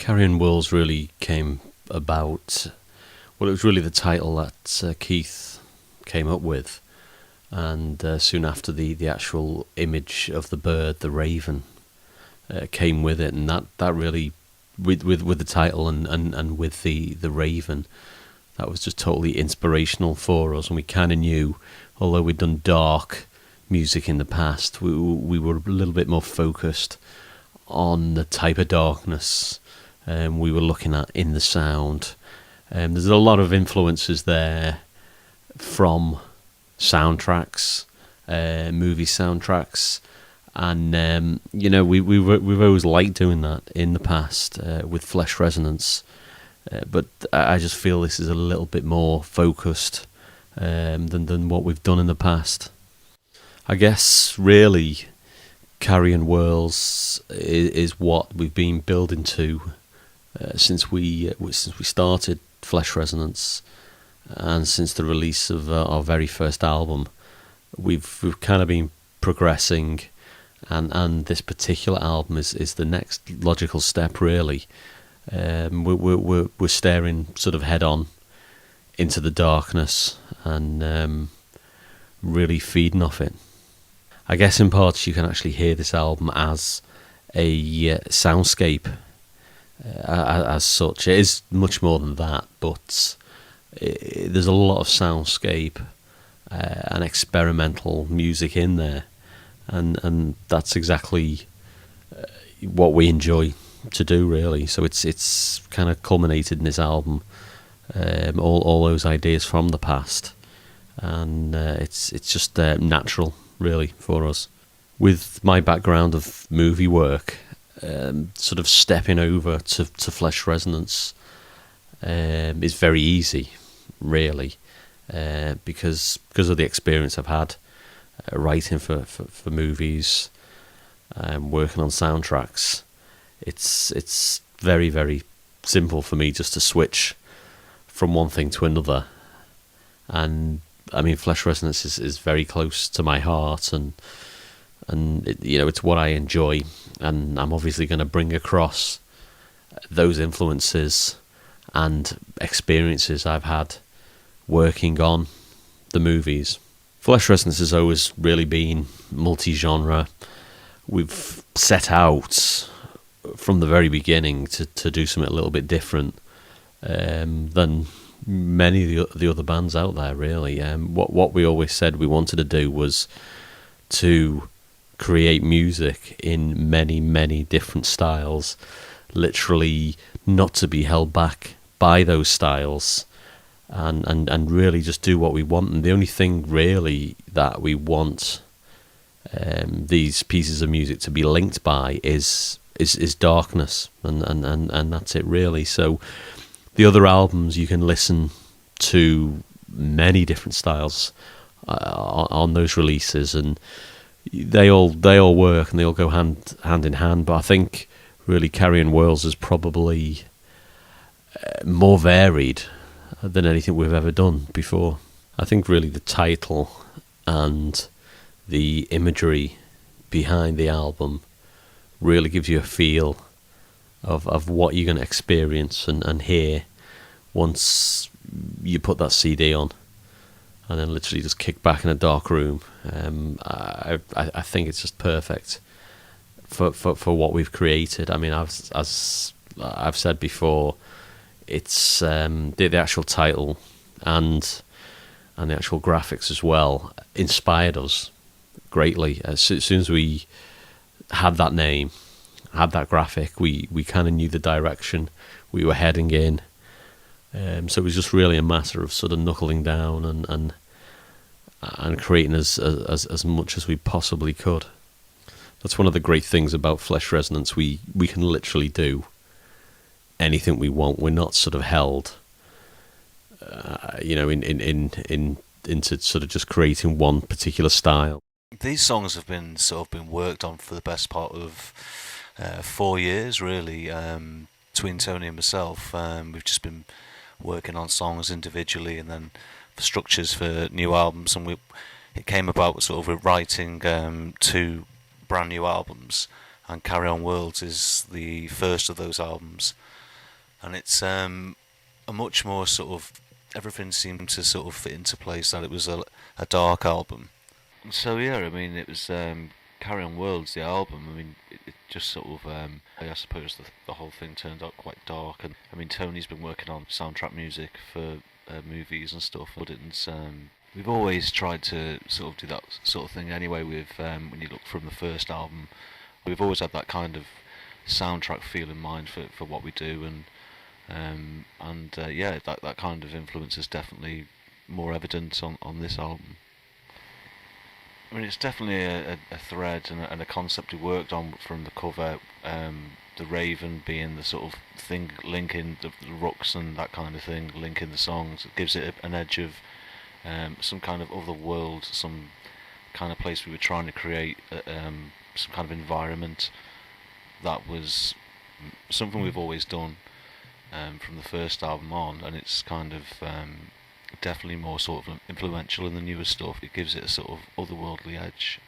Carrion Worlds really came about. Well, it was really the title that Keith came up with, and soon after the actual image of the bird, the raven, came with it, and that really, with the title and with the raven, that was just totally inspirational for us, and we kind of knew, although we'd done dark music in the past, we were a little bit more focused on the type of darkness we were looking at in the sound. There's a lot of influences there from soundtracks, movie soundtracks, and we've always liked doing that in the past with Flesh Resonance, but I just feel this is a little bit more focused than what we've done in the past. I guess really Carrion Worlds is what we've been building to since we started Flesh Resonance, and since the release of our very first album. We've kind of been progressing, and this particular album is the next logical step, really. We're staring sort of head on into the darkness and really feeding off it. I guess in parts you can actually hear this album as a soundscape as such. It is much more than that, but there's a lot of soundscape and experimental music in there, and that's exactly what we enjoy to do, really. So it's kind of culminated in this album, all those ideas from the past, and it's just natural, really, for us. With my background of movie work, sort of stepping over to Flesh Resonance is very easy, really, because of the experience I've had writing for movies, working on soundtracks. It's very, very simple for me just to switch from one thing to another, and I mean, Flesh Resonance is very close to my heart, and it's what I enjoy, and I'm obviously going to bring across those influences and experiences I've had working on the movies. Flesh Resonance has always really been multi-genre. We've set out from the very beginning to do something a little bit different than many of the other bands out there, really. What we always said we wanted to do was to create music in many, many different styles, literally not to be held back by those styles, and really just do what we want. And the only thing really that we want these pieces of music to be linked by is darkness, and that's it, really. So the other albums, you can listen to many different styles on those releases, and they all work and they all go hand in hand. But I think really Carrion Worlds is probably more varied than anything we've ever done before. I think really the title and the imagery behind the album really gives you a feel of what you're going to experience and hear once you put that CD on, and then literally just kick back in a dark room. I think it's just perfect for what we've created. I mean, as I've said before, it's the actual title and the actual graphics as well inspired us greatly. As soon as we had that name, had that graphic, we kind of knew the direction we were heading in. So it was just really a matter of sort of knuckling down and creating as much as we possibly could. That's one of the great things about Flesh Resonance. We can literally do anything we want. We're not sort of held, into sort of just creating one particular style. These songs have been worked on for the best part of 4 years, really. Between Tony and myself, we've just been working on songs individually, and then for structures for new albums. And it came about sort of with writing 2 brand new albums, and Carrion Worlds is the first of those albums, and it's a much more sort of, everything seemed to sort of fit into place, that it was a dark album. So yeah, I mean, it was Carry On Worlds, the album. I mean, it just sort of, I suppose the whole thing turned out quite dark. And I mean, Tony's been working on soundtrack music for movies and stuff, but it's we've always tried to sort of do that sort of thing anyway. With when you look from the first album, we've always had that kind of soundtrack feel in mind for what we do, and yeah, that kind of influence is definitely more evident on this album. I mean, it's definitely a thread and a concept we worked on from the cover. The raven being the sort of thing linking the rooks and that kind of thing, linking the songs. It gives it an edge of some kind of other world, some kind of place we were trying to create, some kind of environment that was something we've always done from the first album on, and it's kind of definitely more sort of influential in the newer stuff. It gives it a sort of otherworldly edge.